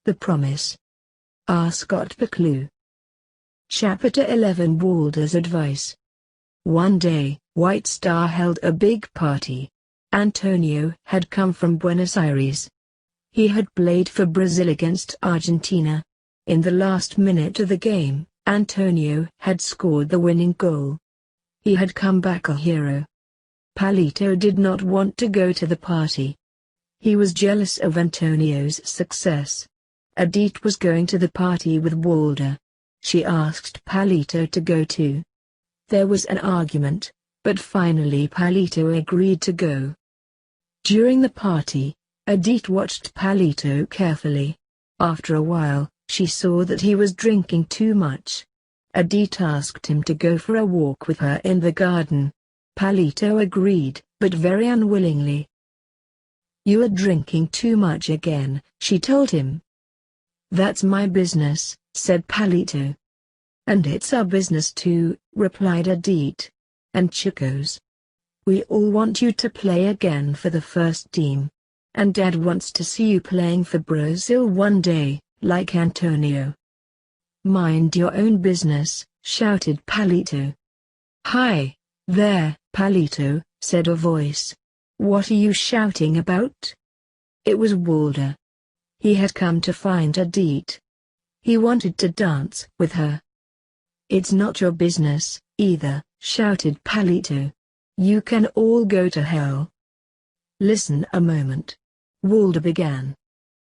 The Promise. Scott BUCCLEUCH. Chapter 11. Walter's Advice. One day, White Star held a big party. Antonio had come from Buenos Aires. He had played for Brazil against Argentina. In the last minute of the game, Antonio had scored the winning goal. He had come back a hero. Palito did not want to go to the party. He was jealous of Antonio's success. Edith was going to the party with Walter. She asked Palito to go too. There was an argument, but finally Palito agreed to go. During the party, Edith watched Palito carefully. After a while, she saw that he was drinking too much. Edith asked him to go for a walk with her in the garden. Palito agreed, but very unwillingly. "You are drinking too much again," she told him. "That's my business," said Palito. "And it's our business too," replied Edith. "And Chico's. We all want you to play again for the first team. And Dad wants to see you playing for Brazil one day, like Antonio." "Mind your own business," shouted Palito. "Hi, there, Palito," said a voice. "What are you shouting about?" It was Walter. He had come to find Edith. He wanted to dance with her. "It's not your business, either," shouted Palito. "You can all go to hell." "Listen a moment," Walter began.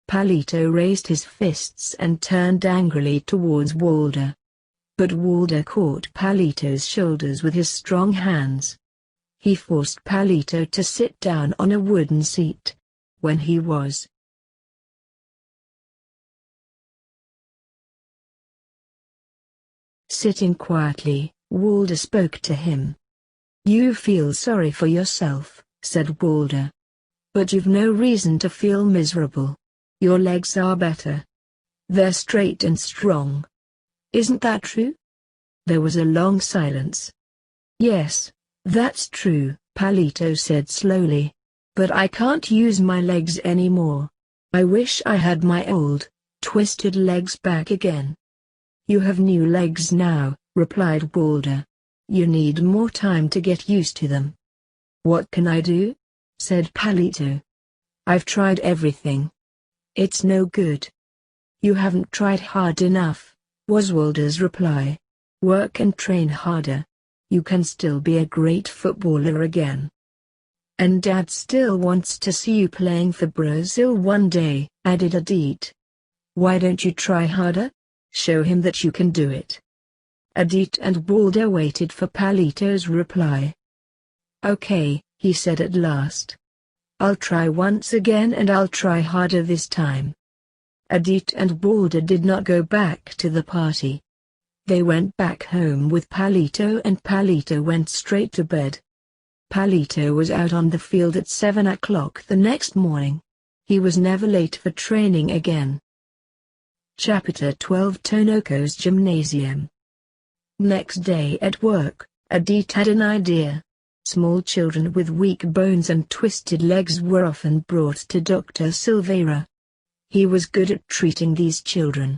Palito raised his fists and turned angrily towards Walter. But Walter caught Palito's shoulders with his strong hands. He forced Palito to sit down on a wooden seat. When he was sitting quietly, Walter spoke to him. "You feel sorry for yourself," said Walter. "But you've no reason to feel miserable. Your legs are better. They're straight and strong. Isn't that true?" There was a long silence. "Yes, that's true," Palito said slowly. "But I can't use my legs anymore. I wish I had my old, twisted legs back again." "You have new legs now," replied Walter. "You need more time to get used to them." "What can I do?" said Palito. "I've tried everything. It's no good." "You haven't tried hard enough," was Walter's reply. "Work and train harder. You can still be a great footballer again." "And Dad still wants to see you playing for Brazil one day," added Edith. "Why don't you try harder? Show him that you can do it." Edith and Walter waited for Palito's reply. "Okay," he said at last. "I'll try once again and I'll try harder this time." Edith and Walter did not go back to the party. They went back home with Palito and Palito went straight to bed. Palito was out on the field at 7 o'clock the next morning. He was never late for training again. Chapter 12. Tonoko's Gymnasium. Next day at work, Edith had an idea. Small children with weak bones and twisted legs were often brought to Dr. Silveira. He was good at treating these children.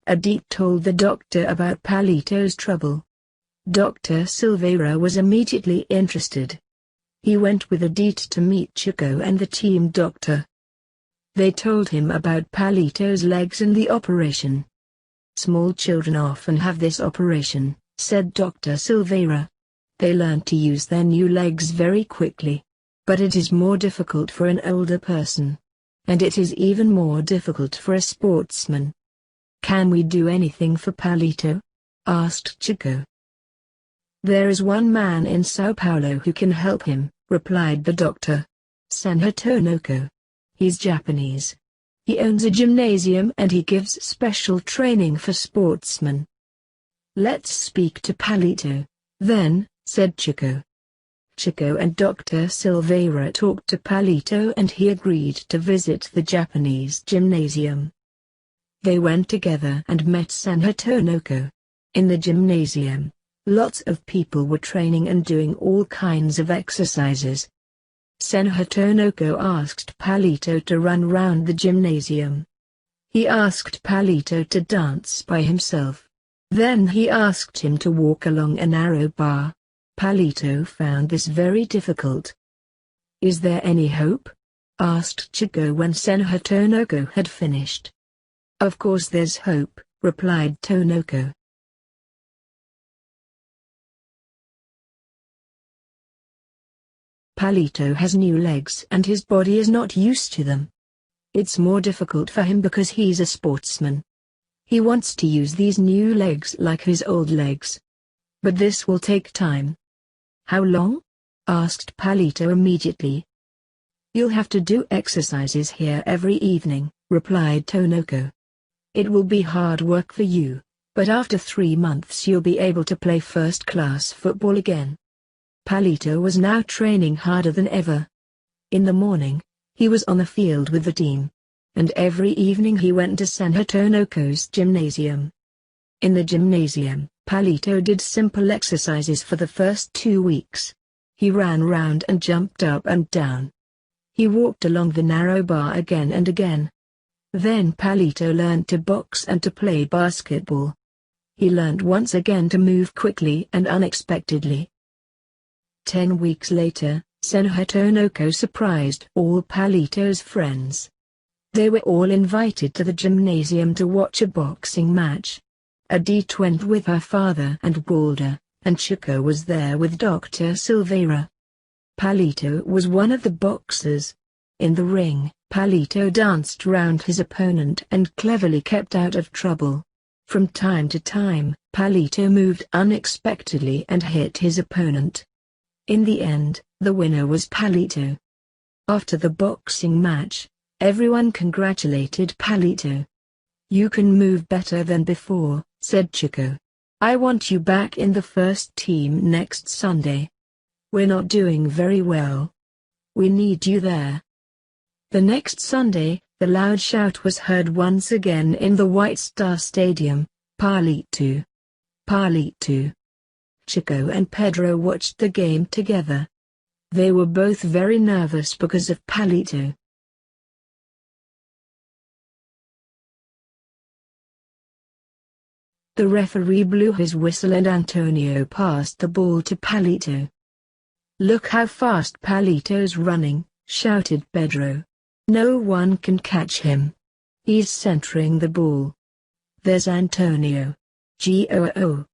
Edith told the doctor about Palito's trouble. Dr. Silveira was immediately interested. He went with Edith to meet Chico and the team doctor. They told him about Palito's legs and the operation. "Small children often have this operation," said Dr. Silveira. "They learn to use their new legs very quickly. But it is more difficult for an older person. And it is even more difficult for a sportsman." "Can we do anything for Palito?" asked Chico. "There is one man in Sao Paulo who can help him," replied the doctor. "Senhor Tonoko. He's Japanese. He owns a gymnasium and he gives special training for sportsmen." "Let's speak to Palito, then," said Chico. Chico and Dr. Silveira talked to Palito and he agreed to visit the Japanese gymnasium. They went together and met Senhor Tonoko. In the gymnasium, lots of people were training and doing all kinds of exercises. Senhor Tonoko asked Palito to run round the gymnasium. He asked Palito to dance by himself. Then he asked him to walk along a narrow bar. Palito found this very difficult. "Is there any hope?" asked Chico when Senhor Tonoko had finished. "Of course there's hope," replied Tonoko. Palito has new legs and his body is not used to them. It's more difficult for him because he's a sportsman. He wants to use these new legs like his old legs. But this will take time. "How long?" asked Palito immediately. "You'll have to do exercises here every evening," replied Tonoko. "It will be hard work for you, but after 3 months you'll be able to play first-class football again." Palito was now training harder than ever. In the morning, he was on the field with the team. And every evening he went to Senhor Tonoko's gymnasium. In the gymnasium, Palito did simple exercises for the first 2 weeks. He ran round and jumped up and down. He walked along the narrow bar again and again. Then Palito learned to box and to play basketball. He learned once again to move quickly and unexpectedly. 10 weeks later, Senhor Tonoko surprised all Palito's friends. They were all invited to the gymnasium to watch a boxing match. Adit went with her father and Walder, and Chico was there with Dr. Silveira. Palito was one of the boxers. In the ring, Palito danced round his opponent and cleverly kept out of trouble. From time to time, Palito moved unexpectedly and hit his opponent. In the end, the winner was Palito. After the boxing match, everyone congratulated Palito. "You can move better than before," said Chico. "I want you back in the first team next Sunday. We're not doing very well. We need you there." The next Sunday, the loud shout was heard once again in the White Star Stadium, "Palito! Palito!" Chico and Pedro watched the game together. They were both very nervous because of Palito. The referee blew his whistle and Antonio passed the ball to Palito. "Look how fast Palito's running," shouted Pedro. "No one can catch him. He's centering the ball. There's Antonio. Goo!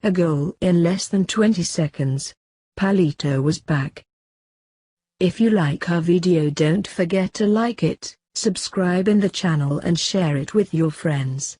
A goal in less than 20 seconds. Palito was back. If you like our video, don't forget to like it, subscribe in the channel and share it with your friends.